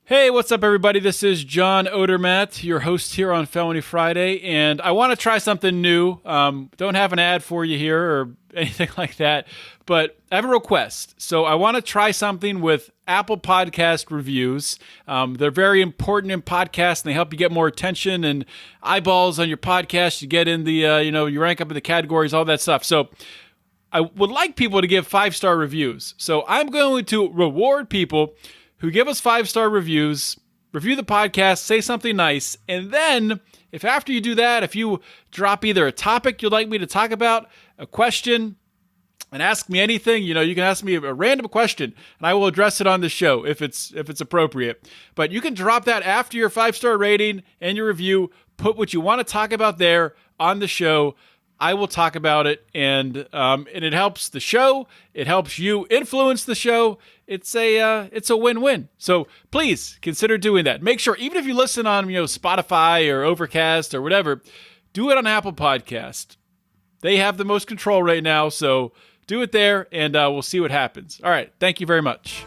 Hey, what's up, everybody? This is John Odermatt, your host here on Felony Friday, and I want to try something new. Don't have an ad for you here or anything like that, but I have a request. So I want to try something with Apple Podcast reviews. They're very important in podcasts, and they help you get more attention and eyeballs on your podcast. You get in the, you rank up in the categories, all that stuff. So I would like people to give 5-star reviews. So I'm going to reward people who give us 5-star reviews, review the podcast, say something nice, and then if after you do that, if you drop either a topic you'd like me to talk about, a question, and ask me anything, you can ask me a random question, and I will address it on the show if it's appropriate. But you can drop that after your 5-star rating and your review, put what you want to talk about there on the show. I will talk about it, and it helps the show. It helps you influence the show. It's a win-win. So please consider doing that. Make sure, even if you listen on Spotify or Overcast or whatever, do it on Apple Podcast. They have the most control right now, so do it there, and we'll see what happens. All right, thank you very much.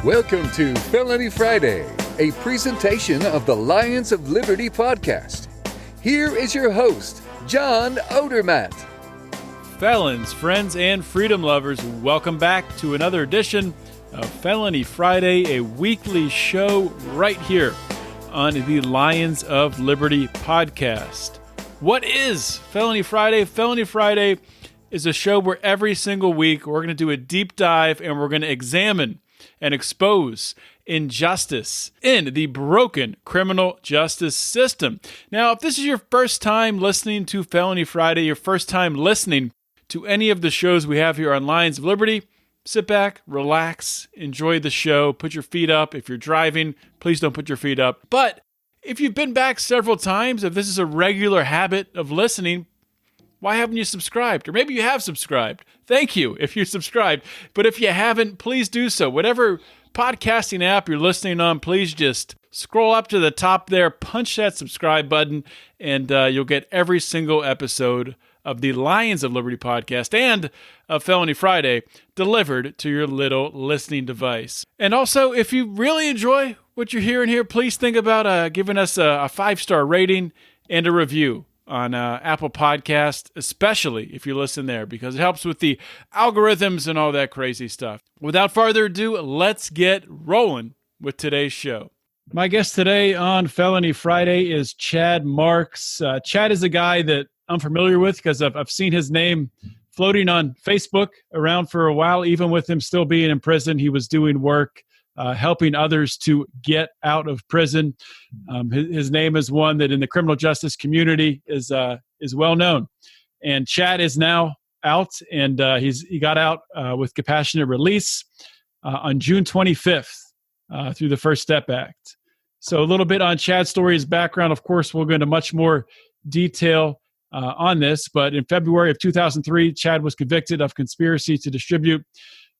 Welcome to Felony Friday, a presentation of the Lions of Liberty podcast. Here is your host, John Odermatt. Felons, friends, and freedom lovers, welcome back to another edition of Felony Friday, a weekly show right here on the Lions of Liberty podcast. What is Felony Friday? Felony Friday is a show where every single week we're going to do a deep dive and we're going to examine and expose injustice in the broken criminal justice system. Now, if this is your first time listening to Felony Friday, your first time listening to any of the shows we have here on Lions of Liberty, sit back, relax, enjoy the show, put your feet up. If you're driving, please don't put your feet up. But if you've been back several times, if this is a regular habit of listening, why haven't you subscribed? Or maybe you have subscribed. Thank you if you subscribed. But if you haven't, please do so. Whatever podcasting app you're listening on, please just scroll up to the top there, punch that subscribe button, and you'll get every single episode of the Lions of Liberty podcast and of Felony Friday delivered to your little listening device. And also, if you really enjoy what you're hearing here, please think about giving us a 5-star rating and a review on Apple Podcast, especially if you listen there, because it helps with the algorithms and all that crazy stuff. Without further ado, let's get rolling with today's show. My guest today on Felony Friday is Chad Marks. Chad is a guy that I'm familiar with because I've seen his name floating on Facebook around for a while. Even with him still being in prison, he was doing work helping others to get out of prison. His name is one that in the criminal justice community is well known. And Chad is now out, and he got out with compassionate release on June 25th through the First Step Act. So a little bit on Chad's story, his background. Of course, we'll go into much more detail on this, but in February of 2003, Chad was convicted of conspiracy to distribute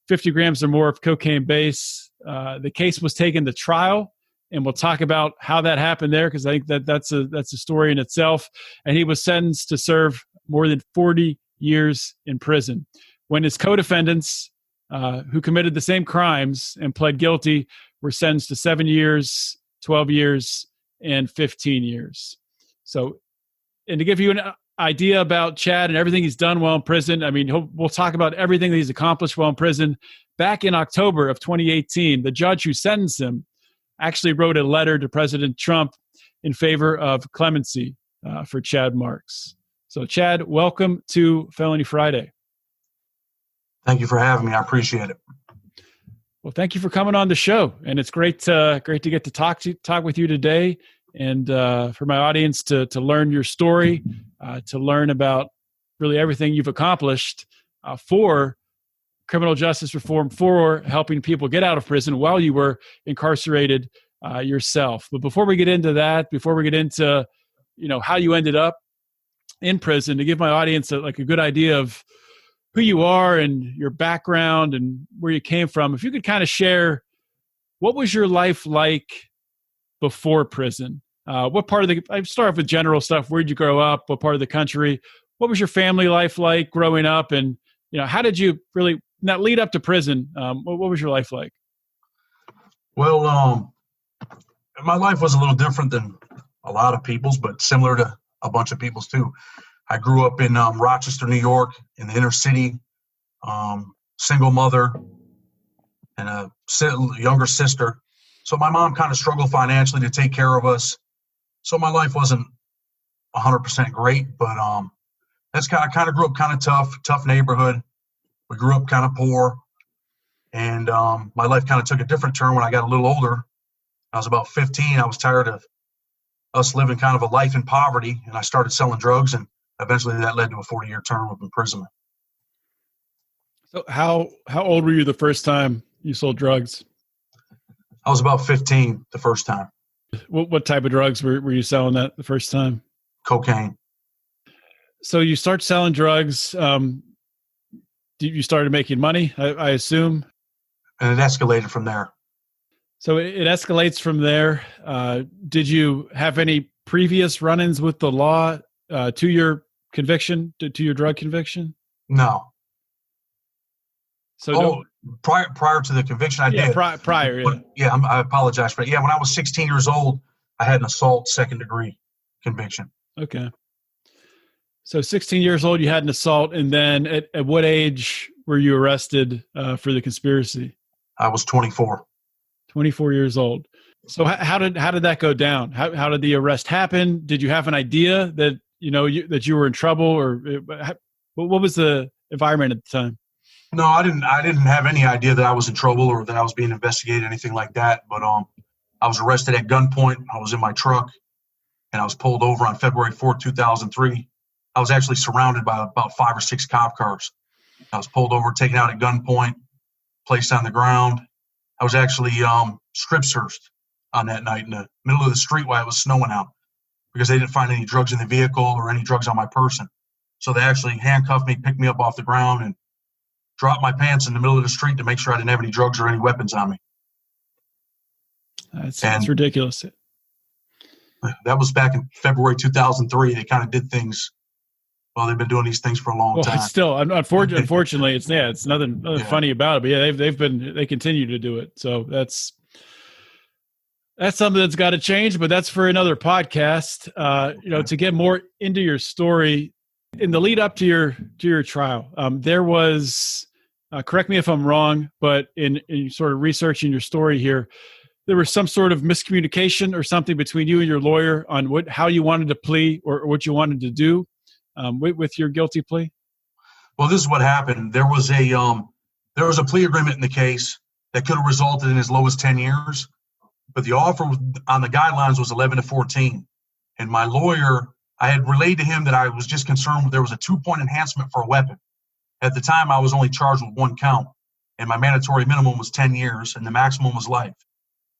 50 grams or more of cocaine base. The case was taken to trial, and we'll talk about how that happened there, because I think that's a story in itself. And he was sentenced to serve more than 40 years in prison. When his co-defendants, who committed the same crimes and pled guilty, were sentenced to 7 years, 12 years, and 15 years. So, and to give you an idea about Chad and everything he's done while in prison, I mean, we'll talk about everything that he's accomplished while in prison. Back in October of 2018, the judge who sentenced him actually wrote a letter to President Trump in favor of clemency for Chad Marks. So, Chad, welcome to Felony Friday. Thank you for having me. I appreciate it. Well, thank you for coming on the show, and it's great to get to talk with you today, and for my audience to learn your story, to learn about really everything you've accomplished for criminal justice reform, for helping people get out of prison while you were incarcerated yourself. But before we get into that, before we get into how you ended up in prison, to give my audience a good idea of who you are and your background and where you came from, if you could kind of share, what was your life like before prison? What part of I start off with general stuff. Where'd you grow up? What part of the country? what was your family life like growing up? And, how did you really not lead up to prison? What was your life like? Well, my life was a little different than a lot of people's, but similar to a bunch of people's too. I grew up in Rochester, New York, in the inner city, single mother and a younger sister. So my mom kind of struggled financially to take care of us. So my life wasn't 100% great, but that's I kind of grew up kind of tough neighborhood. We grew up kind of poor, and my life kind of took a different turn when I got a little older. I was about 15. I was tired of us living kind of a life in poverty, and I started selling drugs, and eventually that led to a 40-year term of imprisonment. So how old were you the first time you sold drugs? I was about 15 the first time. What type of drugs were you selling that the first time? Cocaine. So you start selling drugs. You started making money, I assume? And it escalated from there. So it escalates from there. Did you have any previous run-ins with the law to your conviction, to your drug conviction? No. So prior to the conviction, I did. Prior, yeah. Yeah, I apologize for that. Yeah, when I was 16 years old, I had an assault second-degree conviction. Okay. So 16 years old, you had an assault, and then at what age were you arrested for the conspiracy? I was 24. 24 years old. So how did that go down? How did the arrest happen? Did you have an idea that that you were in trouble, or what was the environment at the time? No, I didn't have any idea that I was in trouble or that I was being investigated, anything like that. But I was arrested at gunpoint. I was in my truck, and I was pulled over on February 4th, 2003. I was actually surrounded by about 5 or 6 cop cars. I was pulled over, taken out at gunpoint, placed on the ground. I was actually strip searched on that night in the middle of the street while it was snowing out because they didn't find any drugs in the vehicle or any drugs on my person. So they actually handcuffed me, picked me up off the ground, and dropped my pants in the middle of the street to make sure I didn't have any drugs or any weapons on me. That's ridiculous. That was back in February 2003. They kind of did things. Well, they've been doing these things for a long time. Still, unfortunately, it's nothing funny about it. But yeah, they continue to do it. So that's something that's got to change. But that's for another podcast. To get more into your story, in the lead up to your trial, there was, correct me if I'm wrong, but in sort of researching your story here, there was some sort of miscommunication or something between you and your lawyer on how you wanted to plea or what you wanted to do with your guilty plea. Well, this is what happened. There was a plea agreement in the case that could have resulted in as low as 10 years, but the offer on the guidelines was 11 to 14. And my lawyer, I had relayed to him that I was just concerned there was a 2-point enhancement for a weapon. At the time, I was only charged with 1 count, and my mandatory minimum was 10 years, and the maximum was life.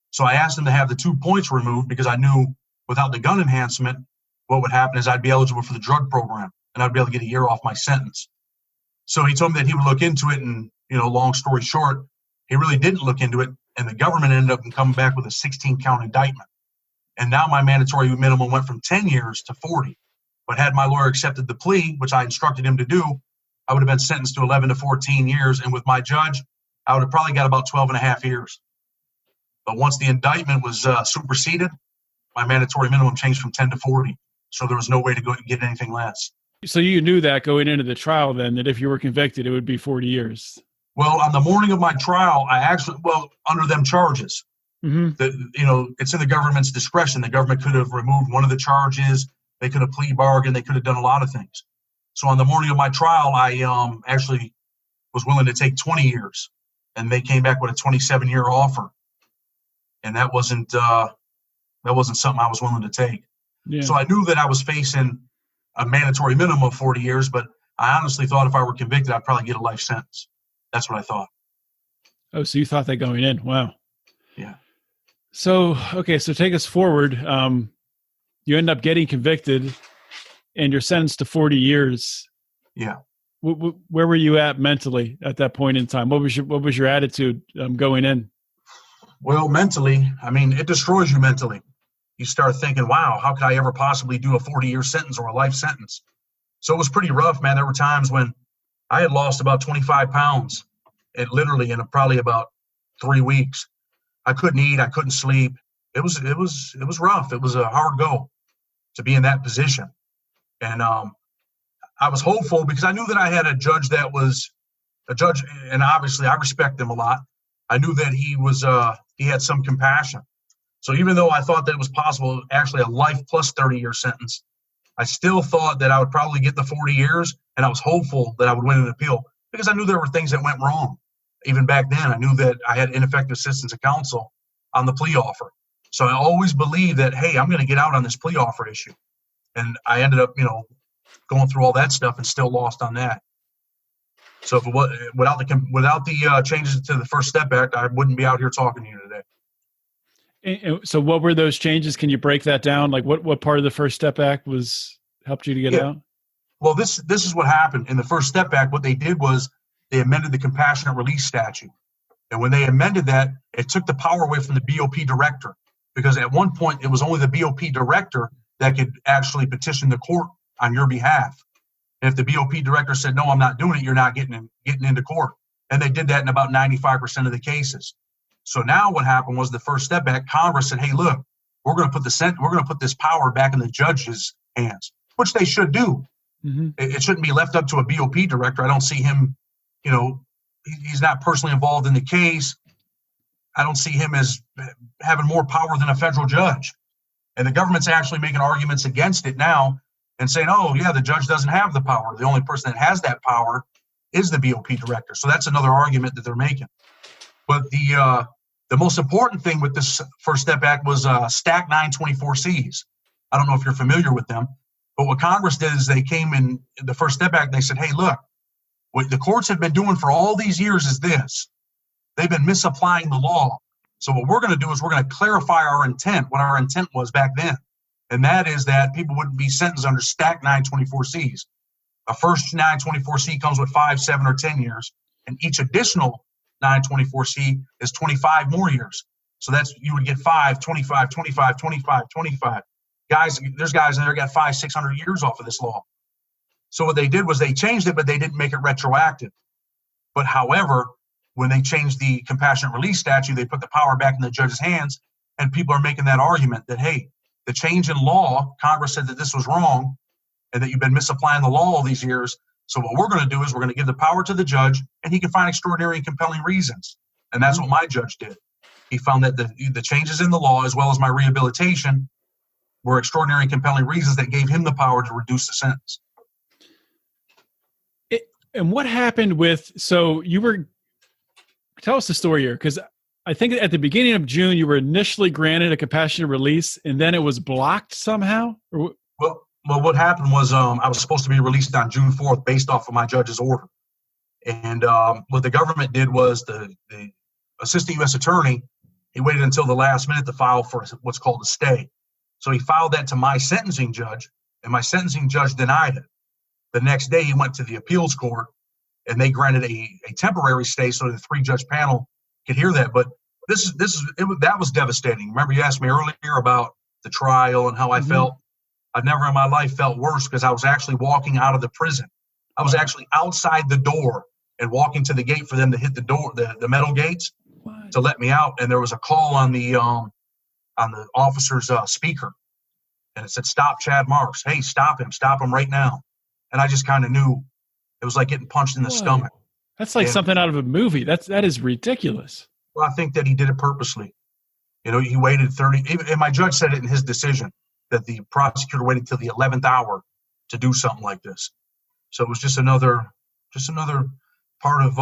So I asked him to have the 2 points removed because I knew without the gun enhancement, what would happen is I'd be eligible for the drug program, and I'd be able to get a year off my sentence. So he told me that he would look into it, and long story short, he really didn't look into it, and the government ended up coming back with a 16-count indictment. And now my mandatory minimum went from 10 years to 40. But had my lawyer accepted the plea, which I instructed him to do, I would have been sentenced to 11 to 14 years. And with my judge, I would have probably got about 12 and a half years. But once the indictment was superseded, my mandatory minimum changed from 10 to 40. So there was no way to go and get anything less. So you knew that going into the trial then, that if you were convicted, it would be 40 years. Well, on the morning of my trial, under them charges, it's in the government's discretion. The government could have removed one of the charges. They could have plea bargained. They could have done a lot of things. So on the morning of my trial, I actually was willing to take 20 years, and they came back with a 27-year offer. And that wasn't something I was willing to take. Yeah. So I knew that I was facing a mandatory minimum of 40 years, but I honestly thought if I were convicted, I'd probably get a life sentence. That's what I thought. Oh, so you thought that going in. Wow. Yeah. So take us forward. You end up getting convicted and you're sentenced to 40 years. Yeah. Where were you at mentally at that point in time? What was your attitude going in? Well, mentally, it destroys you mentally. You start thinking, wow, how could I ever possibly do a 40-year sentence or a life sentence? So it was pretty rough, man. There were times when I had lost about 25 pounds, and literally in probably about 3 weeks. I couldn't eat. I couldn't sleep. It was rough. It was a hard go to be in that position. And I was hopeful because I knew that I had a judge that was a judge, and obviously I respect him a lot. I knew that he had some compassion. So even though I thought that it was possible, actually a life plus 30-year sentence, I still thought that I would probably get the 40 years, and I was hopeful that I would win an appeal because I knew there were things that went wrong. Even back then, I knew that I had ineffective assistance of counsel on the plea offer. So I always believed that, hey, I'm going to get out on this plea offer issue. And I ended up, going through all that stuff and still lost on that. So if it was, without the changes to the First Step Act, I wouldn't be out here talking to you today. And so what were those changes? Can you break that down? Like what part of the First Step Act helped you to get out? Well, this is what happened. In the First Step Act, what they did was they amended the compassionate release statute. And when they amended that, it took the power away from the BOP director, because at one point it was only the BOP director that could actually petition the court on your behalf. And if the BOP director said, no, I'm not doing it, you're not getting into court. And they did that in about 95% of the cases. So now what happened was the First Step Act, Congress said, hey, look, we're going to put this power back in the judge's hands, which they should do. Mm-hmm. It shouldn't be left up to a BOP director. I don't see him, he's not personally involved in the case. I don't see him as having more power than a federal judge. And the government's actually making arguments against it now and saying, oh, yeah, the judge doesn't have the power. The only person that has that power is the BOP director. So that's another argument that they're making. But the most important thing with this First Step Act was stack 924Cs. I don't know if you're familiar with them, but what Congress did is they came in the First Step Act and they said, hey, look, what the courts have been doing for all these years is this. They've been misapplying the law. So what we're going to do is we're going to clarify our intent, what our intent was back then. And that is that people wouldn't be sentenced under stack 924Cs. A first 924C comes with 5, 7, or 10 years, and each additional 924C is 25 more years. So you would get 5, 25, 25, 25, 25. There's guys in there got 500, 600 years off of this law. So what they did was they changed it, but they didn't make it retroactive. But however, when they changed the compassionate release statute, they put the power back in the judge's hands, and people are making that argument that, hey, the change in law, Congress said that this was wrong and that you've been misapplying the law all these years. So what we're going to do is we're going to give the power to the judge, and he can find extraordinary and compelling reasons. And that's what my judge did. He found that the changes in the law, as well as my rehabilitation, were extraordinary and compelling reasons that gave him the power to reduce the sentence. And what happened tell us the story here, because I think at the beginning of June, you were initially granted a compassionate release, and then it was blocked somehow? Well, what happened was I was supposed to be released on June 4th based off of my judge's order. And what the government did was the assistant U.S. attorney, he waited until the last minute to file for what's called a stay. So he filed that to my sentencing judge, and my sentencing judge denied it. The next day, he went to the appeals court, and they granted a temporary stay so the 3-judge panel could hear that. But that was devastating. Remember, you asked me earlier about the trial and how I felt. I've never in my life felt worse because I was actually walking out of the prison. I was actually outside the door and walking to the gate for them to hit the door, the metal gates, to let me out. And there was a call on the officer's speaker, and it said, "Stop Chad Marks. Hey, stop him right now." And I just kind of knew it was like getting punched in the stomach. That's like something out of a movie. That is ridiculous. Well, I think that he did it purposely. He waited 30, and my judge said it in his decision that the prosecutor waited till the 11th hour to do something like this. So it was just another part of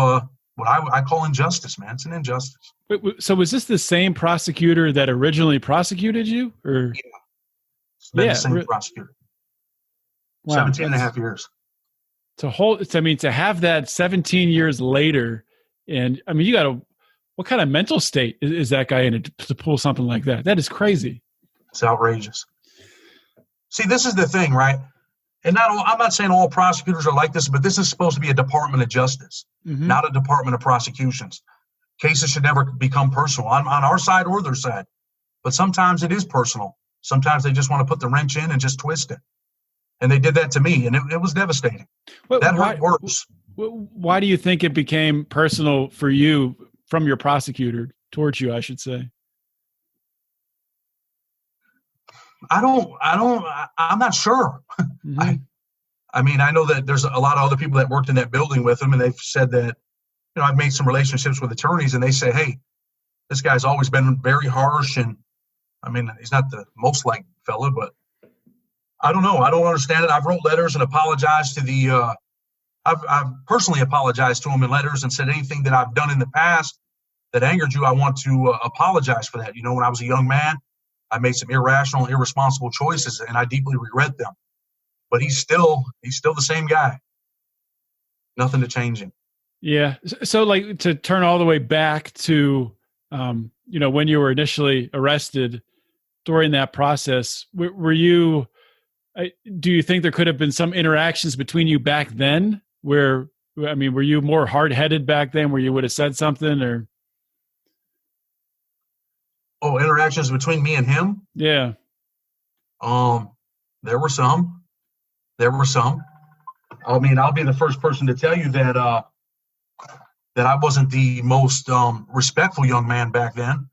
what I call injustice, man. It's an injustice. So was this the same prosecutor that originally prosecuted you? Or? Yeah. It's been the same prosecutor. Wow, 17 and a half years. To have that 17 years later, and what kind of mental state is that guy in to pull something like that? That is crazy. It's outrageous. See, this is the thing, right? And I'm not saying all prosecutors are like this, but this is supposed to be a Department of Justice, not a Department of Prosecutions. Cases should never become personal on our side or their side. But sometimes it is personal. Sometimes they just want to put the wrench in and just twist it. And they did that to me, and it was devastating. That hurt worse. Why do you think it became personal for you from your prosecutor towards you, I should say? I'm not sure. Mm-hmm. I mean, I know that there's a lot of other people that worked in that building with him, and they've said that, I've made some relationships with attorneys, and they say, hey, this guy's always been very harsh. And I mean, he's not the most liked fella, but I don't know. I don't understand it. I've wrote letters and apologized to I've personally apologized to him in letters and said anything that I've done in the past that angered you, I want to apologize for that. When I was a young man, I made some irrational, irresponsible choices, and I deeply regret them. But he's still the same guy. Nothing to change him. Yeah. So, like, to turn all the way back to, when you were initially arrested, during that process, were you? Do you think there could have been some interactions between you back then? Were you more hard-headed back then, where you would have said something, or? Oh, interactions between me and him? Yeah. There were some. I mean, I'll be the first person to tell you that I wasn't the most respectful young man back then.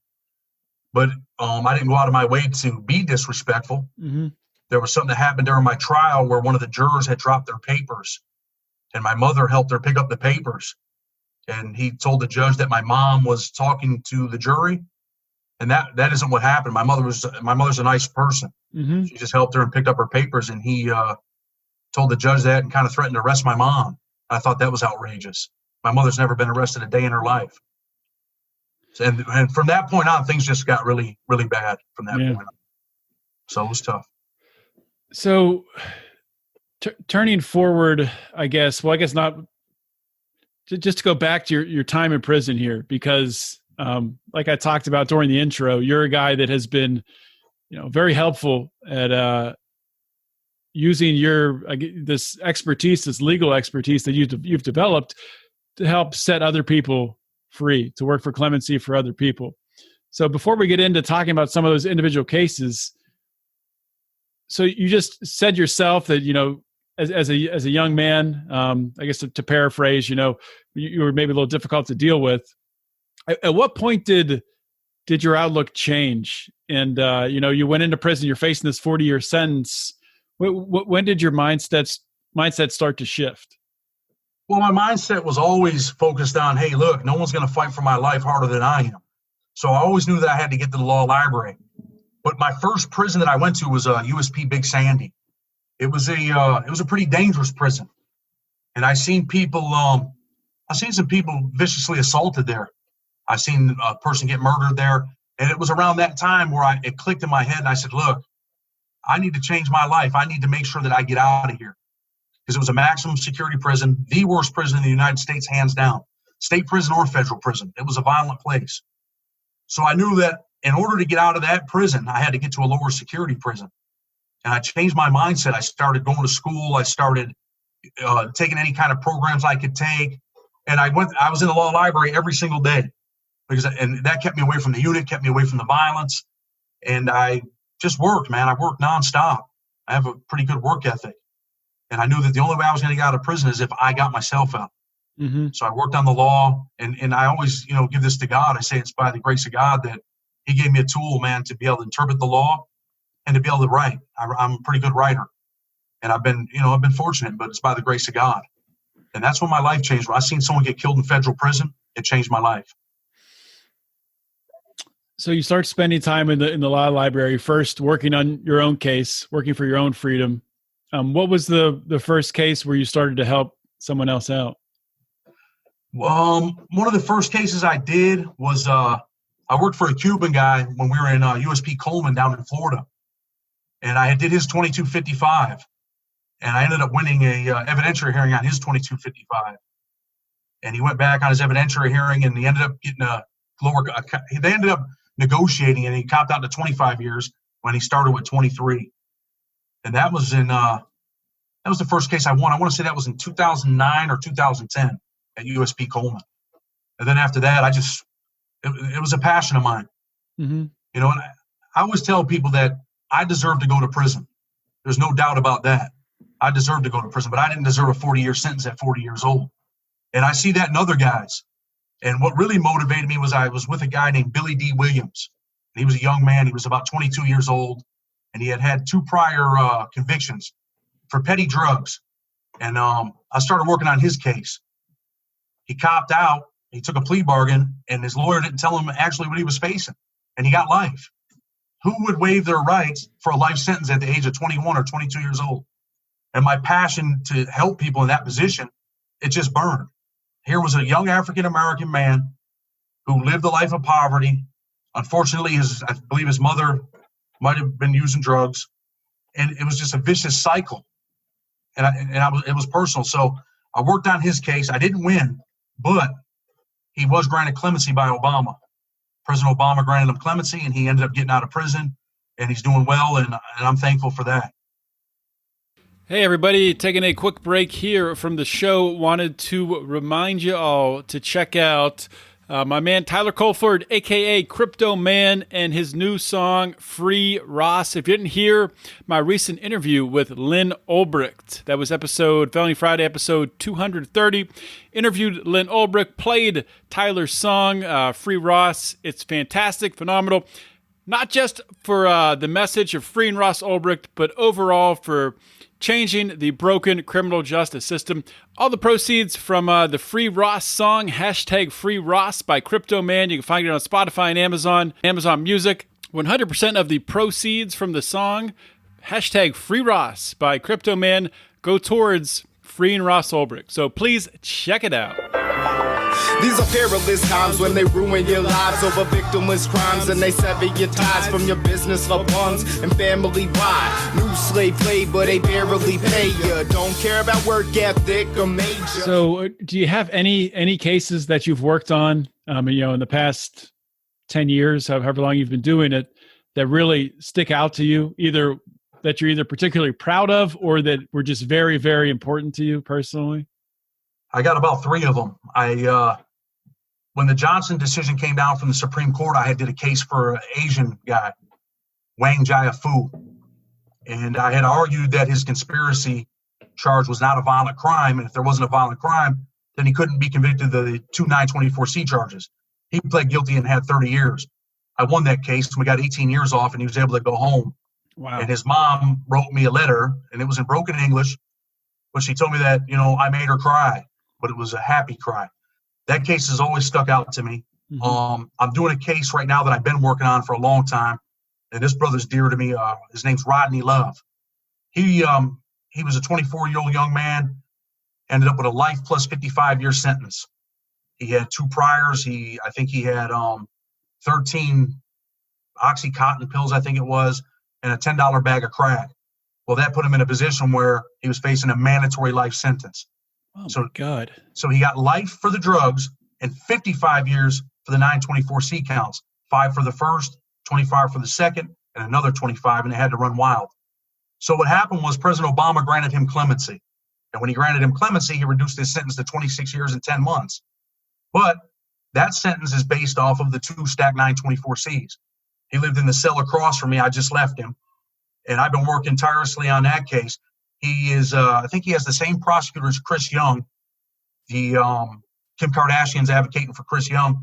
But I didn't go out of my way to be disrespectful. Mm-hmm. There was something that happened during my trial where one of the jurors had dropped their papers, and my mother helped her pick up the papers. And he told the judge that my mom was talking to the jury, and that isn't what happened. My mother's a nice person. Mm-hmm. She just helped her and picked up her papers, and he told the judge that and kind of threatened to arrest my mom. I thought that was outrageous. My mother's never been arrested a day in her life. And from that point on, things just got really, really bad from that point on. So it was tough. So turning forward, I guess not, just to go back to your time in prison here, because like I talked about during the intro, you're a guy that has been, very helpful at using this expertise, this legal expertise that you've developed to help set other people free, to work for clemency for other people. So before we get into talking about some of those individual cases, so you just said yourself that, as a young man, I guess to paraphrase, you were maybe a little difficult to deal with. At what point did your outlook change? And, you went into prison, you're facing this 40-year sentence. When did your mindset start to shift? Well, my mindset was always focused on, hey, look, no one's going to fight for my life harder than I am. So I always knew that I had to get to the law library. But my first prison that I went to was USP Big Sandy. It was a pretty dangerous prison, and I seen some people viciously assaulted there. I seen a person get murdered there, and it was around that time where it clicked in my head, and I said, look, I need to change my life. I need to make sure that I get out of here, because it was a maximum security prison, the worst prison in the United States, hands down, state prison or federal prison. It was a violent place. So I knew that in order to get out of that prison, I had to get to a lower security prison. And I changed my mindset. I started going to school. I started taking any kind of programs I could take. And I was in the law library every single day, and that kept me away from the unit, kept me away from the violence. And I just worked, man. I worked nonstop. I have a pretty good work ethic. And I knew that the only way I was going to get out of prison is if I got myself out. Mm-hmm. So I worked on the law, and I always, give this to God. I say it's by the grace of God that He gave me a tool, man, to be able to interpret the law and to be able to write. I'm a pretty good writer, and I've been fortunate, but it's by the grace of God. And that's when my life changed. When I seen someone get killed in federal prison, it changed my life. So you start spending time in the law library, first working on your own case, working for your own freedom. What was the first case where you started to help someone else out? One of the first cases I did was I worked for a Cuban guy when we were in USP Coleman down in Florida, and I did his 2255, and I ended up winning a evidentiary hearing on his 2255. And he went back on his evidentiary hearing, and he ended up getting they ended up negotiating, and he copped out to 25 years when he started with 23. And that was the first case I won. I want to say that was in 2009 or 2010 at USP Coleman. And then after that, it was a passion of mine. Mm-hmm. And I always tell people that I deserve to go to prison. There's no doubt about that. I deserved to go to prison, but I didn't deserve a 40-year sentence at 40 years old. And I see that in other guys. And what really motivated me was I was with a guy named Billy D. Williams. He was a young man. He was about 22 years old, and he had 2 prior convictions for petty drugs. And I started working on his case. He copped out. He took a plea bargain, and his lawyer didn't tell him actually what he was facing, and he got life. Who would waive their rights for a life sentence at the age of 21 or 22 years old? And my passion to help people in that position, it just burned. Here was a young African-American man who lived a life of poverty. Unfortunately, I believe his mother might have been using drugs, and it was just a vicious cycle. And it was personal. So I worked on his case. I didn't win, but he was granted clemency by Obama. President Obama granted him clemency, and he ended up getting out of prison, and he's doing well, and I'm thankful for that. Hey everybody, taking a quick break here from the show. Wanted to remind you all to check out my man Tyler Colford, aka Crypto Man, and his new song Free Ross. If you didn't hear my recent interview with Lynn Ulbricht, that was Felony Friday episode 230. Interviewed Lynn Ulbricht, played Tyler's song Free Ross. It's fantastic, phenomenal. Not just for the message of freeing Ross Ulbricht, but overall for changing the broken criminal justice system. All the proceeds from the Free Ross song, hashtag Free Ross by Crypto Man. You can find it on Spotify and Amazon Music. 100% of the proceeds from the song, hashtag Free Ross by Crypto Man, go towards freeing Ross Ulbricht. So please check it out. These are perilous times when they ruin your lives over victimless crimes, and they sever your ties from your business, loved ones, and family. Why? New slave labor, they barely pay you. Don't care about work ethic or major. So do you have any cases that you've worked on, in the past 10 years, however long you've been doing it, that really stick out to you, either that you're either particularly proud of or that were just very, very important to you personally? I got about 3 of them. When the Johnson decision came down from the Supreme Court, I did a case for an Asian guy, Wang Jiafu. And I had argued that his conspiracy charge was not a violent crime. And if there wasn't a violent crime, then he couldn't be convicted of the 2 924C charges. He pled guilty and had 30 years. I won that case, and we got 18 years off, and he was able to go home. Wow. And his mom wrote me a letter, and it was in broken English, but she told me that, I made her cry, but it was a happy cry. That case has always stuck out to me. Mm-hmm. I'm doing a case right now that I've been working on for a long time, and this brother's dear to me. His name's Rodney Love. He was a 24-year-old young man, ended up with a life plus 55-year sentence. He had 2 priors. I think he had 13 Oxycontin pills, I think it was, and a $10 bag of crack. Well, that put him in a position where he was facing a mandatory life sentence. Oh, my God. So he got life for the drugs and 55 years for the 924C counts, 5 for the first, 25 for the second, and another 25, and they had to run wild. So what happened was President Obama granted him clemency. And when he granted him clemency, he reduced his sentence to 26 years and 10 months. But that sentence is based off of the 2 stacked 924Cs. He lived in the cell across from me. I just left him. And I've been working tirelessly on that case. He is, I think he has the same prosecutor as Chris Young. Kim Kardashian's advocating for Chris Young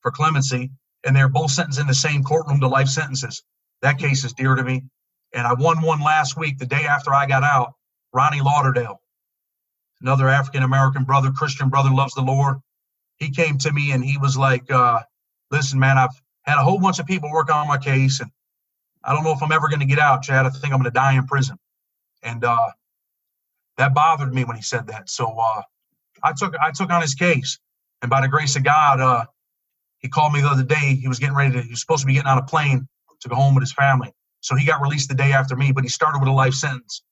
for clemency, and they're both sentenced in the same courtroom to life sentences. That case is dear to me. And I won one last week, the day after I got out. Ronnie Lauderdale, another African-American brother, Christian brother, loves the Lord. He came to me and he was like, listen, man, I've had a whole bunch of people work on my case, and I don't know if I'm ever going to get out, Chad. I think I'm going to die in prison. And that bothered me when he said that. So I took on his case, and by the grace of God, he called me the other day. He was supposed to be getting on a plane to go home with his family. So he got released the day after me, but he started with a life sentence.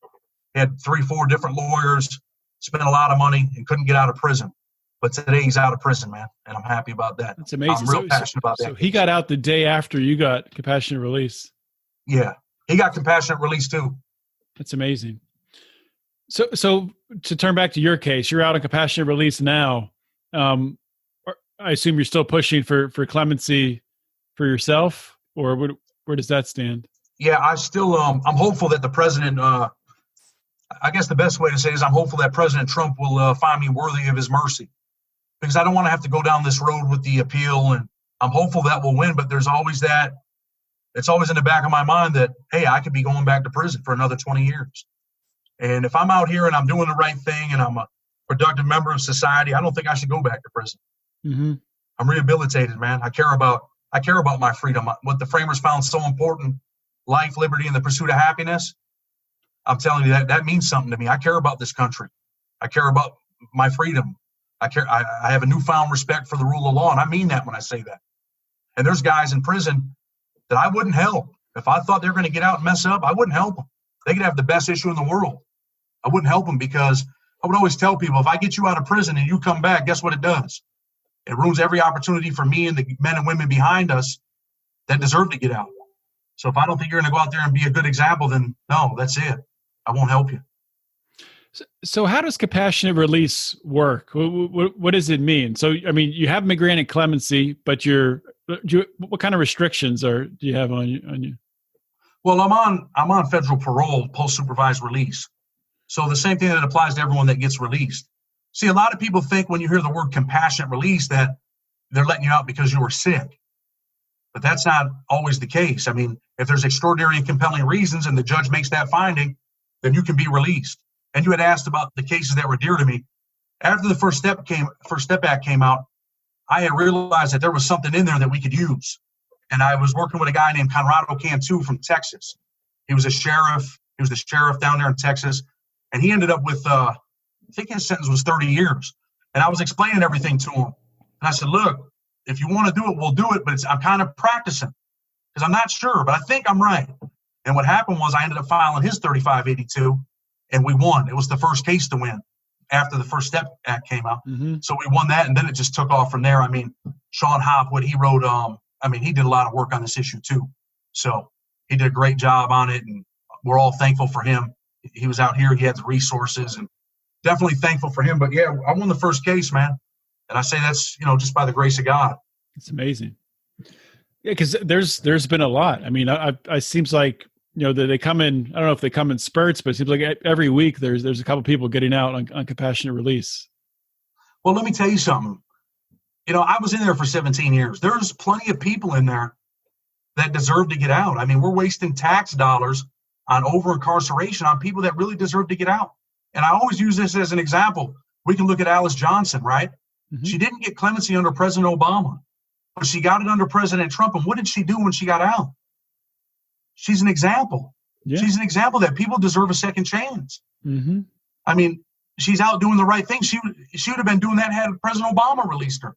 He had 3-4 different lawyers, spent a lot of money, and couldn't get out of prison. But today he's out of prison, man, and I'm happy about that. That's amazing. I'm real passionate about that. So he got out the day after you got compassionate release. Yeah, he got compassionate release too. That's amazing. So to turn back to your case, you're out on compassionate release now. I assume you're still pushing for clemency for yourself, or where does that stand? Yeah, I still I'm hopeful that the president. I I guess the best way to say it is I'm hopeful that President Trump will find me worthy of his mercy, because I don't want to have to go down this road with the appeal, and I'm hopeful that we'll win. But there's always that. It's always in the back of my mind that, hey, I could be going back to prison for another 20 years. And if I'm out here and I'm doing the right thing and I'm a productive member of society, I don't think I should go back to prison. Mm-hmm. I'm rehabilitated, man. I care about my freedom. What the framers found so important, life, liberty, and the pursuit of happiness. I'm telling you that means something to me. I care about this country. I care about my freedom. I have a newfound respect for the rule of law, and I mean that when I say that. And there's guys in prison that I wouldn't help. If I thought they were going to get out and mess up, I wouldn't help them. They could have the best issue in the world. I wouldn't help them, because I would always tell people, if I get you out of prison and you come back, guess what it does? It ruins every opportunity for me and the men and women behind us that deserve to get out. So if I don't think you're going to go out there and be a good example, then no, that's it. I won't help you. So how does compassionate release work? What does it mean? So, I mean, you haven't been granted clemency, but what kind of restrictions do you have on you? Well, I'm on federal parole, post-supervised release. So the same thing that applies to everyone that gets released. See, a lot of people think when you hear the word compassionate release that they're letting you out because you were sick. But that's not always the case. I mean, if there's extraordinary and compelling reasons and the judge makes that finding, then you can be released. And you had asked about the cases that were dear to me. After the First Step Act came out, I had realized that there was something in there that we could use. And I was working with a guy named Conrado Cantu from Texas. He was a sheriff. He was the sheriff down there in Texas. And he ended up with, I think his sentence was 30 years. And I was explaining everything to him. And I said, look, if you want to do it, we'll do it. But I'm kind of practicing because I'm not sure, but I think I'm right. And what happened was I ended up filing his 3582, and we won. It was the first case to win after the First Step Act came out. Mm-hmm. So we won that, and then it just took off from there. I mean, Sean Hopwood, he wrote, he did a lot of work on this issue too. So he did a great job on it, and we're all thankful for him. He was out here. He had the resources, and definitely thankful for him. But, yeah, I won the first case, man. And I say that's, just by the grace of God. It's amazing. Yeah, because there's been a lot. I mean, I seems like, that they come in, I don't know if they come in spurts, but it seems like every week there's a couple people getting out on compassionate release. Well, let me tell you something. I was in there for 17 years. There's plenty of people in there that deserve to get out. I mean, we're wasting tax dollars on over-incarceration on people that really deserve to get out. And I always use this as an example. We can look at Alice Johnson, right? Mm-hmm. She didn't get clemency under President Obama, but she got it under President Trump. And what did she do when she got out? She's an example. Yeah. She's an example that people deserve a second chance. Mm-hmm. I mean, she's out doing the right thing. She would have been doing that had President Obama released her.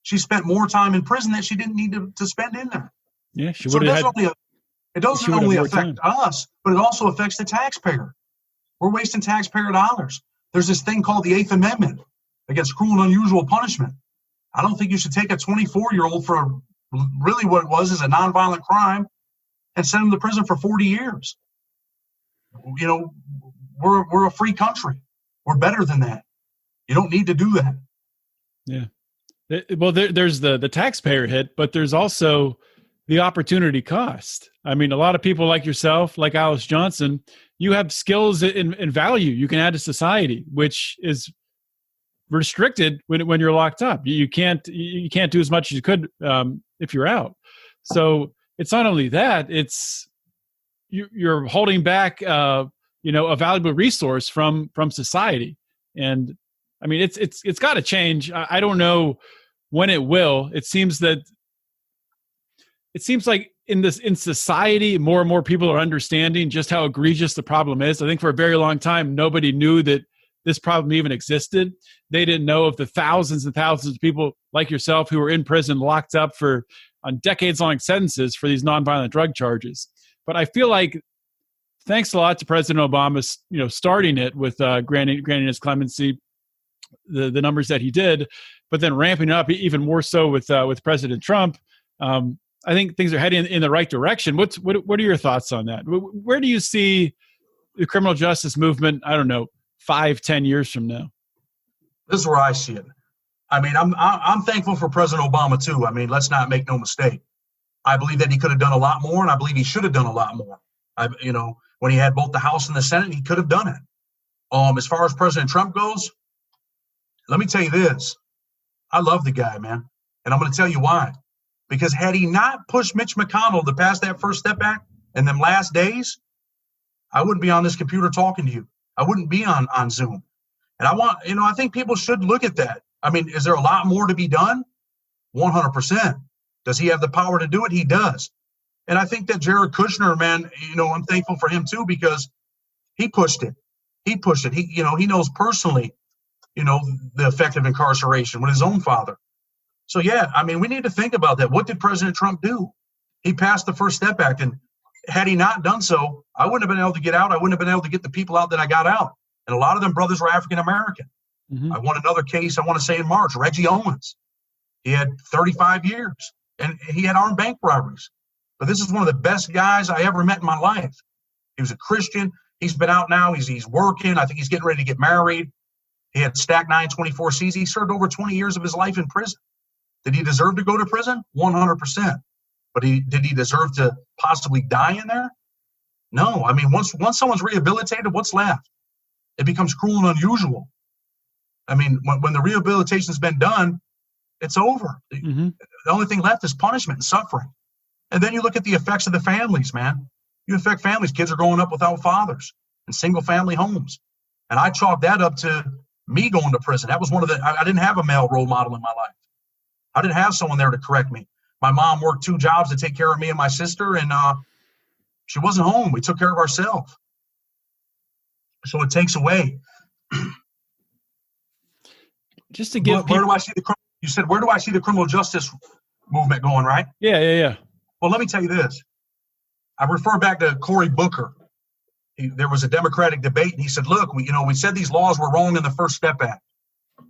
She spent more time in prison that she didn't need to spend in there. Yeah, she would have had. It doesn't only affect us, but it also affects the taxpayer. We're wasting taxpayer dollars. There's this thing called the Eighth Amendment against cruel and unusual punishment. I don't think you should take a 24-year-old for really what it was is a nonviolent crime and send him to prison for 40 years. We're a free country. We're better than that. You don't need to do that. Yeah. Well, there's the taxpayer hit, but there's also the opportunity cost. I mean, a lot of people like yourself, like Alice Johnson, you have skills and value you can add to society, which is restricted when you're locked up. You can't do as much as you could if you're out. So it's not only that, it's you're holding back a valuable resource from society. And I mean, it's got to change. I don't know when it will. It seems like in society, more and more people are understanding just how egregious the problem is. I think for a very long time, nobody knew that this problem even existed. They didn't know of the thousands and thousands of people like yourself who were in prison, locked up on decades-long sentences for these nonviolent drug charges. But I feel like, thanks a lot to President Obama, starting it with granting his clemency, the numbers that he did, but then ramping up even more so with President Trump. I think things are heading in the right direction. What are your thoughts on that? Where do you see the criminal justice movement, I don't know, 5-10 years from now? This is where I see it. I mean, I'm thankful for President Obama too. I mean, let's not make no mistake. I believe that he could have done a lot more, and I believe he should have done a lot more. When he had both the House and the Senate, he could have done it. As far as President Trump goes, let me tell you this. I love the guy, man. And I'm going to tell you why. Because had he not pushed Mitch McConnell to pass that First Step Act in them last days, I wouldn't be on this computer talking to you. I wouldn't be on Zoom. And I think people should look at that. I mean, is there a lot more to be done? 100%. Does he have the power to do it? He does. And I think that Jared Kushner, man, I'm thankful for him too, because he pushed it. He knows personally, the effect of incarceration with his own father. So, yeah, I mean, we need to think about that. What did President Trump do? He passed the First Step Act. And had he not done so, I wouldn't have been able to get out. I wouldn't have been able to get the people out that I got out. And a lot of them brothers were African-American. Mm-hmm. I won another case, I want to say in March, Reggie Owens. He had 35 years, and he had armed bank robberies. But this is one of the best guys I ever met in my life. He was a Christian. He's been out now. He's working. I think he's getting ready to get married. He had stacked 924Cs. He served over 20 years of his life in prison. Did he deserve to go to prison? 100%. But did he deserve to possibly die in there? No. I mean, once someone's rehabilitated, what's left? It becomes cruel and unusual. I mean, when the rehabilitation's been done, it's over. Mm-hmm. The only thing left is punishment and suffering. And then you look at the effects of the families, man. You affect families. Kids are growing up without fathers in single-family homes. And I chalked that up to me going to prison. That was I didn't have a male role model in my life. I didn't have someone there to correct me. My mom worked 2 jobs to take care of me and my sister, and she wasn't home. We took care of ourselves. So it takes away. Just to give where do I see you said, where do I see the criminal justice movement going, right? Yeah. Well, let me tell you this. I refer back to Cory Booker. There was a Democratic debate, and he said, look, we said these laws were wrong in the First Step Act.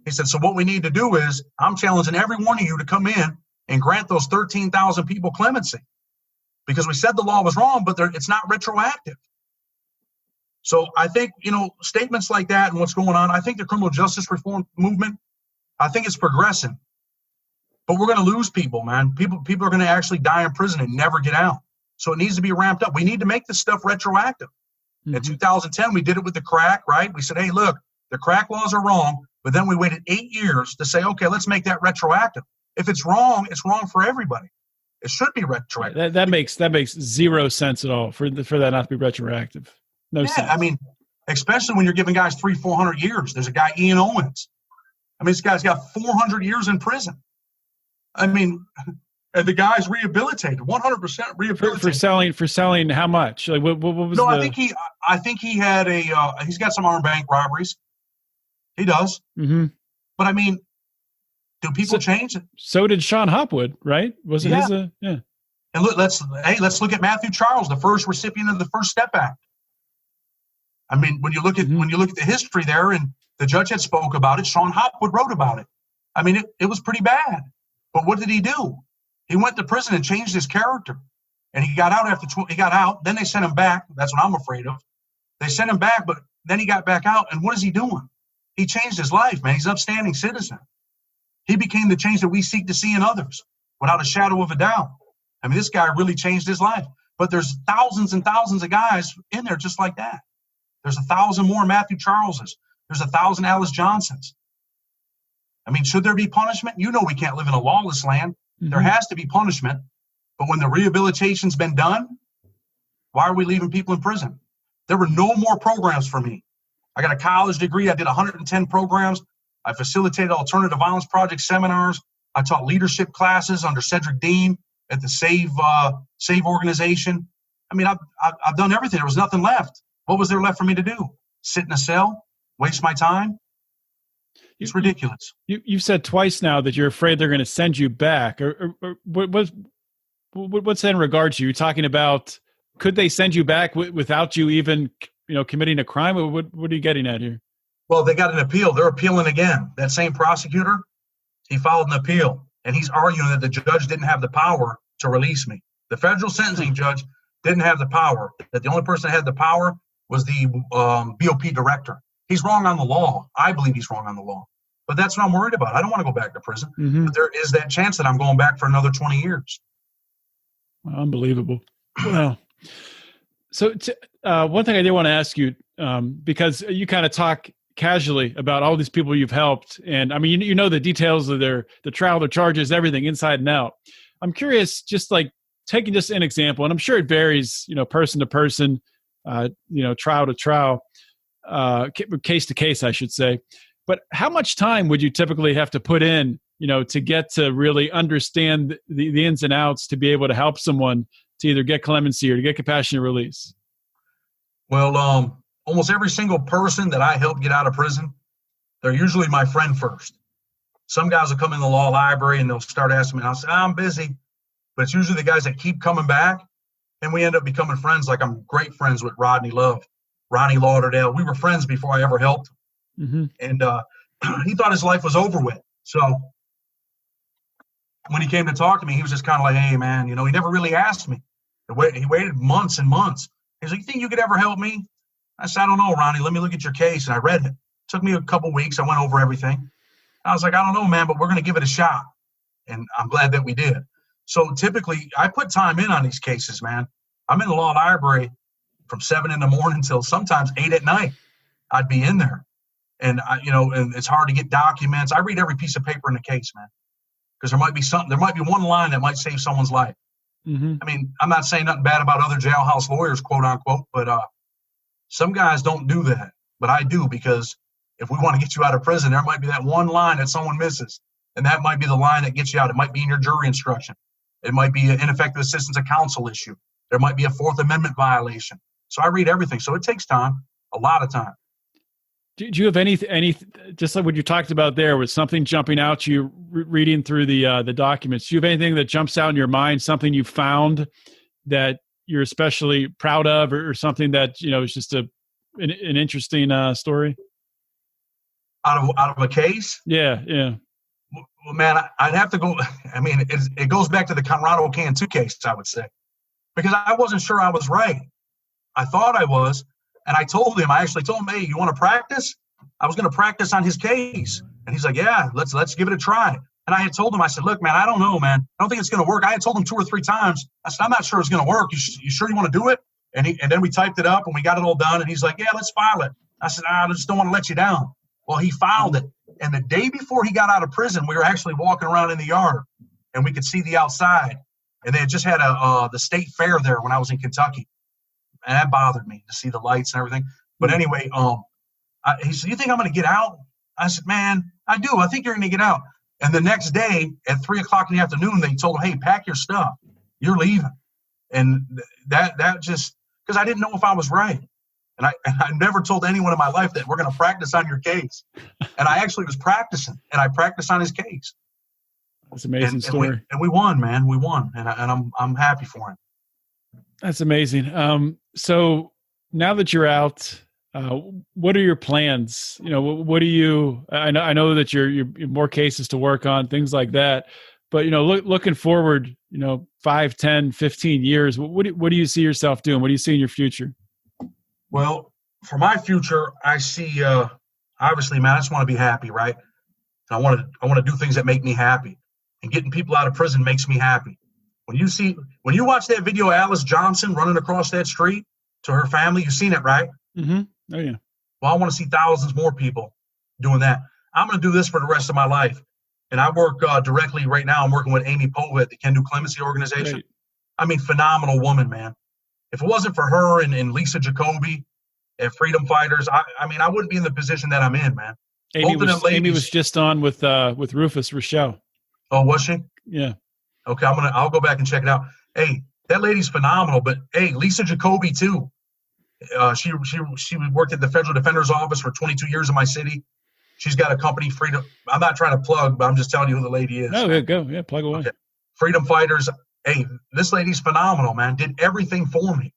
He said, so what we need to do is I'm challenging every one of you to come in and grant those 13,000 people clemency, because we said the law was wrong, but it's not retroactive. So I think, statements like that and what's going on, I think the criminal justice reform movement, I think it's progressing. But we're going to lose people, man. People are going to actually die in prison and never get out. So it needs to be ramped up. We need to make this stuff retroactive. Mm-hmm. In 2010, we did it with the crack, right? We said, hey, look, the crack laws are wrong. But then we waited 8 years to say, okay, let's make that retroactive. If it's wrong for everybody. It should be retroactive. That makes zero sense at all for that not to be retroactive. No sense. I mean, especially when you're giving guys 300-400 years. There's a guy, Ian Owens. I mean, this guy's got 400 years in prison. I mean, and the guy's rehabilitated, 100% rehabilitated. For selling how much? Like what was? No, I think he had he's got some armed bank robberies. He does. Mm-hmm. But I mean, do people change? So did Sean Hopwood, right? Was it his? Yeah. And let's look at Matthew Charles, the first recipient of the First Step Act. I mean, when you look at the history there, and the judge had spoke about it, Sean Hopwood wrote about it. I mean, it was pretty bad. But what did he do? He went to prison and changed his character. And he got out he got out. Then they sent him back. That's what I'm afraid of. They sent him back, but then he got back out. And what is he doing? He changed his life, man. He's an upstanding citizen. He became the change that we seek to see in others without a shadow of a doubt. I mean, this guy really changed his life. But there's thousands and thousands of guys in there just like that. There's 1,000 more Matthew Charleses. There's 1,000 Alice Johnsons. I mean, should there be punishment? We can't live in a lawless land. Mm-hmm. There has to be punishment. But when the rehabilitation's been done, why are we leaving people in prison? There were no more programs for me. I got a college degree. I did 110 programs. I facilitated alternative violence project seminars. I taught leadership classes under Cedric Dean at the Save organization. I mean, I've done everything. There was nothing left. What was there left for me to do? Sit in a cell? Waste my time? It's ridiculous. You've said twice now that you're afraid they're going to send you back. Or what's that in regard to? You're talking about, could they send you back without you even, committing a crime? What are you getting at here? Well, they got an appeal. They're appealing again. That same prosecutor, he filed an appeal, and he's arguing that the judge didn't have the power to release me. The federal sentencing judge didn't have the power. That the only person that had the power was the BOP director. He's wrong on the law. I believe he's wrong on the law. But that's what I'm worried about. I don't want to go back to prison. Mm-hmm. But there is that chance that I'm going back for another 20 years. Unbelievable. Well, so one thing I did want to ask you, because you kind of talk casually about all these people you've helped. And I mean, you know the details of the trial, their charges, everything inside and out. I'm curious, just like taking just an example, and I'm sure it varies, person to person, trial to trial, case to case, I should say. But how much time would you typically have to put in, to get to really understand the ins and outs to be able to help someone to either get clemency or to get compassionate release? Well, almost every single person that I help get out of prison, they're usually my friend first. Some guys will come in the law library and they'll start asking me, and I'll say, I'm busy. But it's usually the guys that keep coming back, and we end up becoming friends. Like I'm great friends with Ronnie Lauderdale. We were friends before I ever helped him. Mm-hmm. And he thought his life was over with. So when he came to talk to me, he was just kind of like, hey, man, he never really asked me. He waited months and months. He's like, you think you could ever help me? I said, I don't know, Ronnie. Let me look at your case. And I read it. It took me a couple weeks. I went over everything. I was like, I don't know, man, but we're going to give it a shot. And I'm glad that we did. So typically, I put time in on these cases, man. I'm in the law library from 7 in the morning till sometimes 8 at night. I'd be in there. And, and it's hard to get documents. I read every piece of paper in the case, man, because there might be one line that might save someone's life. Mm-hmm. I mean, I'm not saying nothing bad about other jailhouse lawyers, quote unquote, but some guys don't do that. But I do, because if we want to get you out of prison, there might be that one line that someone misses. And that might be the line that gets you out. It might be in your jury instruction. It might be an ineffective assistance of counsel issue. There might be a Fourth Amendment violation. So I read everything. So it takes time, a lot of time. Do you have any, just like what you talked about there, with something jumping out to you reading through the documents? Do you have anything that jumps out in your mind, something you found that you're especially proud of, or something that, is just an interesting story? Out of a case? Yeah. Well, man, I'd have to go. I mean, it goes back to the Conrado Cantu case, I would say, because I wasn't sure I was right. I thought I was. And I actually told him, hey, you want to practice? I was going to practice on his case. And he's like, yeah, let's give it a try. And I had told him, I said, look, man, I don't know, man. I don't think it's going to work. I had told him 2 or 3 times. I said, I'm not sure it's going to work. You sure you want to do it? And then we typed it up and we got it all done. And he's like, yeah, let's file it. I said, I just don't want to let you down. Well, he filed it. And the day before he got out of prison, we were actually walking around in the yard and we could see the outside. And they had just had the state fair there when I was in Kentucky. And that bothered me to see the lights and everything. But anyway, he said, you think I'm going to get out? I said, man, I do. I think you're going to get out. And the next day at 3:00 in the afternoon, they told him, hey, pack your stuff. You're leaving. And that just, because I didn't know if I was right. And I never told anyone in my life that we're going to practice on your case. And I actually was practicing, and I practiced on his case. That's an amazing story. And we won, man. We won. And I'm happy for him. That's amazing. So now that you're out, what are your plans? What do you? I know that you're more cases to work on, things like that. But looking forward, 5, 10, 15 years, what do you see yourself doing? What do you see in your future? Well, for my future, I see. Obviously, man, I just want to be happy, right? And I want to do things that make me happy, and getting people out of prison makes me happy. When you watch that video of Alice Johnson running across that street to her family, you've seen it, right? Mm-hmm. Oh, yeah. Well, I want to see thousands more people doing that. I'm going to do this for the rest of my life. And I work directly right now. I'm working with Amy Pova at the Can Do Clemency organization. Right. I mean, phenomenal woman, man. If it wasn't for her and Lisa Jacoby at Freedom Fighters, I mean, I wouldn't be in the position that I'm in, man. Amy was just on with Rufus Rochelle. Oh, was she? Yeah. Okay, I'll go back and check it out. Hey, that lady's phenomenal. But hey, Lisa Jacoby too. She worked at the Federal Defender's Office for 22 years in my city. She's got a company, Freedom. I'm not trying to plug, but I'm just telling you who the lady is. No, go. Yeah, plug away. Okay. Freedom Fighters. Hey, this lady's phenomenal, man. Did everything for me.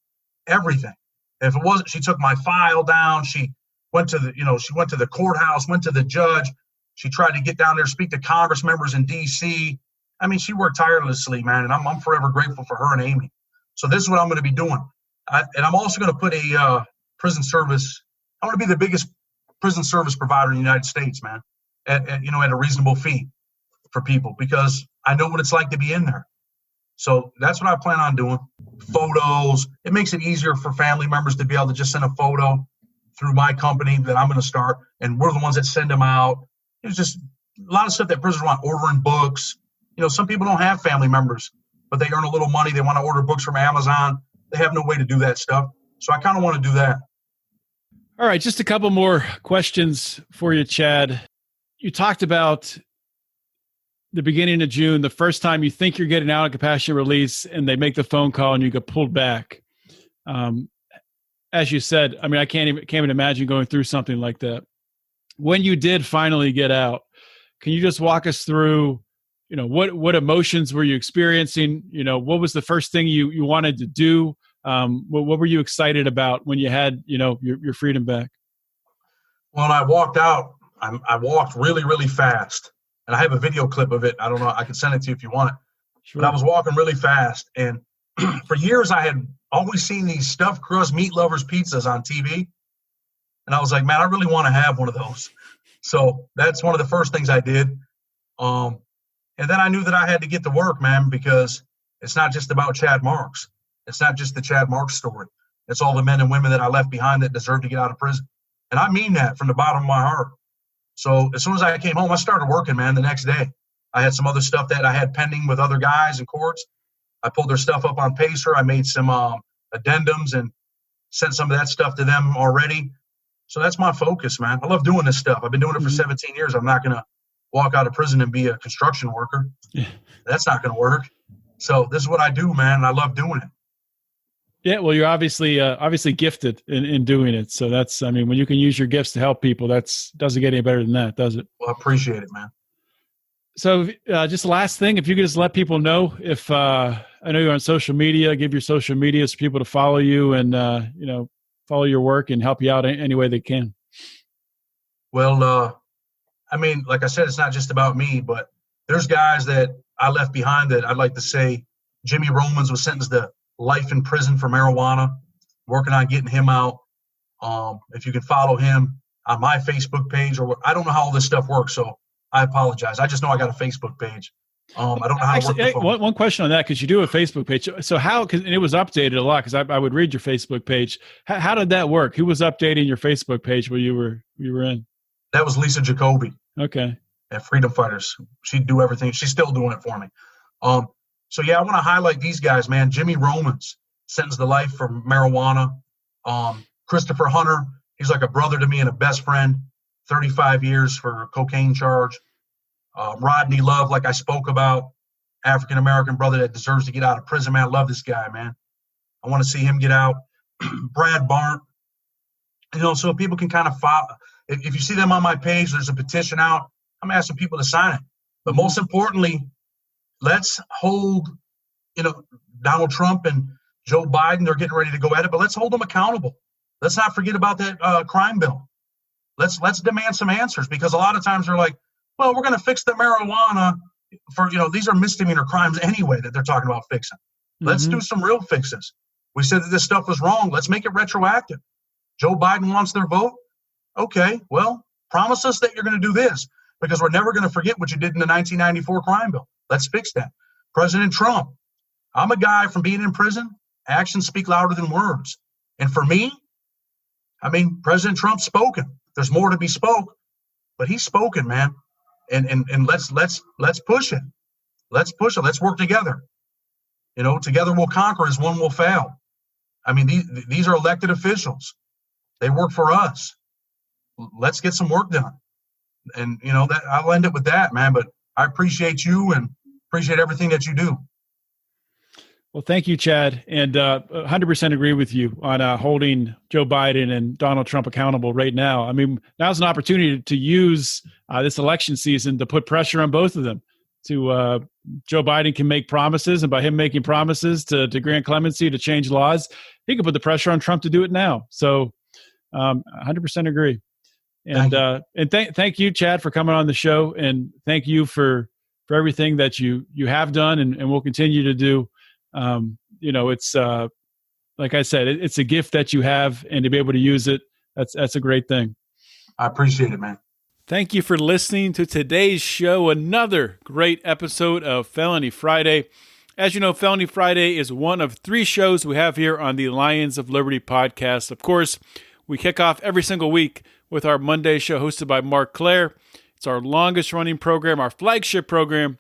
Everything. If it wasn't, she took my file down. She went to the courthouse, went to the judge. She tried to get down there, speak to Congress members in D.C. I mean, she worked tirelessly, man, and I'm forever grateful for her and Amy. So this is what I'm going to be doing. And I'm also going to put a prison service. I want to be the biggest prison service provider in the United States, man, at a reasonable fee for people, because I know what it's like to be in there. So that's what I plan on doing. Photos. It makes it easier for family members to be able to just send a photo through my company that I'm going to start, and we're the ones that send them out. It's just a lot of stuff that prisoners want, ordering books. Some people don't have family members, but they earn a little money. They want to order books from Amazon. They have no way to do that stuff. So I kind of want to do that. All right, just a couple more questions for you, Chad. You talked about the beginning of June, the first time you think you're getting out of compassionate release, and they make the phone call and you get pulled back. As you said, I mean, I can't even imagine going through something like that. When you did finally get out, can you just walk us through, what emotions were you experiencing? What was the first thing you wanted to do? What were you excited about when you had, your freedom back? When I walked out, I walked really, really fast. And I have a video clip of it. I don't know. I can send it to you if you want it. Sure. But I was walking really fast. And for years, I had always seen these stuffed crust meat lovers pizzas on TV. And I was like, man, I really want to have one of those. So that's one of the first things I did. And then I knew that I had to get to work, man, because it's not just about Chad Marks. It's not just the Chad Marks story. It's all the men and women that I left behind that deserve to get out of prison. And I mean that from the bottom of my heart. So as soon as I came home, I started working, man, the next day. I had some other stuff that I had pending with other guys in courts. I pulled their stuff up on Pacer. I made some addendums and sent some of that stuff to them already. So that's my focus, man. I love doing this stuff. I've been doing it for 17 years. I'm not going to walk out of prison and be a construction worker. Yeah. That's not going to work. So this is what I do, man, and I love doing it. Yeah, well, you're obviously gifted in doing it. So that's, I mean, when you can use your gifts to help people, doesn't get any better than that, does it? Well, I appreciate it, man. So just the last thing, if you could just let people know, if I know you're on social media, give your social media for people to follow you and, follow your work and help you out any way they can. Well, I mean, like I said, it's not just about me, but there's guys that I left behind that I'd like to say. Jimmy Romans was sentenced to life in prison for marijuana, working on getting him out. If you can follow him on my Facebook page, or I don't know how all this stuff works, so I apologize. I just know I got a Facebook page. I don't know how to work the phone. One question on that, because you do a Facebook page. So how, and it was updated a lot, because I would read your Facebook page. How did that work? Who was updating your Facebook page where you were in? That was Lisa Jacoby. Okay. At Freedom Fighters. She'd do everything. She's still doing it for me. So yeah, I want to highlight these guys, man. Jimmy Romans, sentenced to life for marijuana. Christopher Hunter, he's like a brother to me and a best friend, 35 years for a cocaine charge. Rodney Love, like I spoke about, African-American brother that deserves to get out of prison, man. I love this guy, man. I want to see him get out. Brad Barnt, so people can kind of follow. If you see them on my page, there's a petition out. I'm asking people to sign it. But most importantly, let's hold, Donald Trump and Joe Biden, they're getting ready to go at it, but let's hold them accountable. Let's not forget about that crime bill. Let's demand some answers, because a lot of times they're like, well, we're going to fix the marijuana for, these are misdemeanor crimes anyway that they're talking about fixing. Let's do some real fixes. We said that this stuff was wrong. Let's make it retroactive. Joe Biden wants their vote. Okay, well, promise us that you're going to do this, because we're never going to forget what you did in the 1994 crime bill. Let's fix that. President Trump, I'm a guy from being in prison. Actions speak louder than words. And for me, President Trump's spoken. There's more to be spoke, but he's spoken, man. And let's push it. Let's push it. Let's work together. Together we'll conquer as one will fail. These are elected officials. They work for us. Let's get some work done. And, that I'll end it with that, man. But I appreciate you and appreciate everything that you do. Well, thank you, Chad. And 100% agree with you on holding Joe Biden and Donald Trump accountable right now. Now's an opportunity to use this election season to put pressure on both of them. Joe Biden can make promises, and by him making promises to grant clemency, to change laws, he can put the pressure on Trump to do it now. So 100% agree. And thank you, Chad, for coming on the show, and thank you for everything that you have done and will continue to do. It's like I said, it's a gift that you have, and to be able to use it, that's a great thing. I appreciate it, man. Thank you for listening to today's show. Another great episode of Felony Friday. As you know, Felony Friday is one of 3 shows we have here on the Lions of Liberty podcast. Of course, We kick off every single week with our Monday show hosted by Mark Claire. It's our longest running program, our flagship program,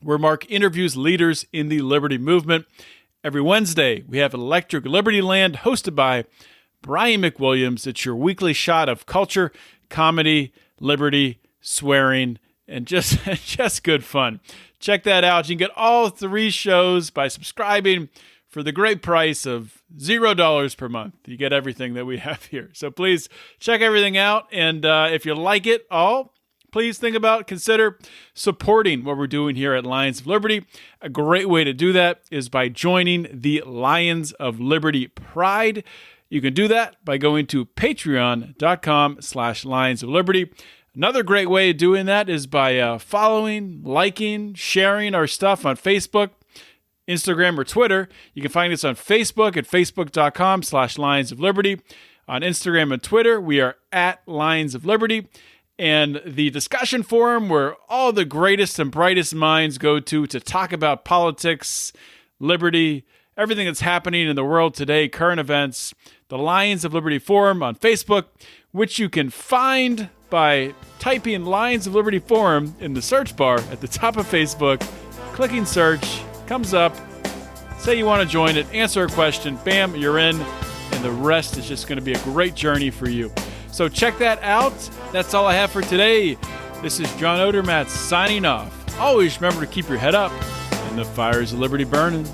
where Mark interviews leaders in the liberty movement. Every Wednesday, we have Electric Liberty Land hosted by Brian McWilliams. It's your weekly shot of culture, comedy, liberty, swearing, and just good fun. Check that out. You can get all 3 shows by subscribing for the great price of $0 per month. You get everything that we have here. So please check everything out. And if you like it all, please consider supporting what we're doing here at Lions of Liberty. A great way to do that is by joining the Lions of Liberty Pride. You can do that by going to patreon.com/Lions of Liberty. Another great way of doing that is by following, liking, sharing our stuff on Facebook, Instagram, or Twitter. You can find us on Facebook at facebook.com/Lions of Liberty. On Instagram and Twitter, we are at Lions of Liberty. And the discussion forum where all the greatest and brightest minds go to talk about politics, liberty, everything that's happening in the world today, current events, the Lions of Liberty Forum on Facebook, which you can find by typing Lions of Liberty Forum in the search bar at the top of Facebook, clicking search, comes up, say you want to join it, answer a question, bam, you're in, and the rest is just going to be a great journey for you. So check that out. That's all I have for today. This is John Odermatt signing off. Always remember to keep your head up and the fires of liberty burning.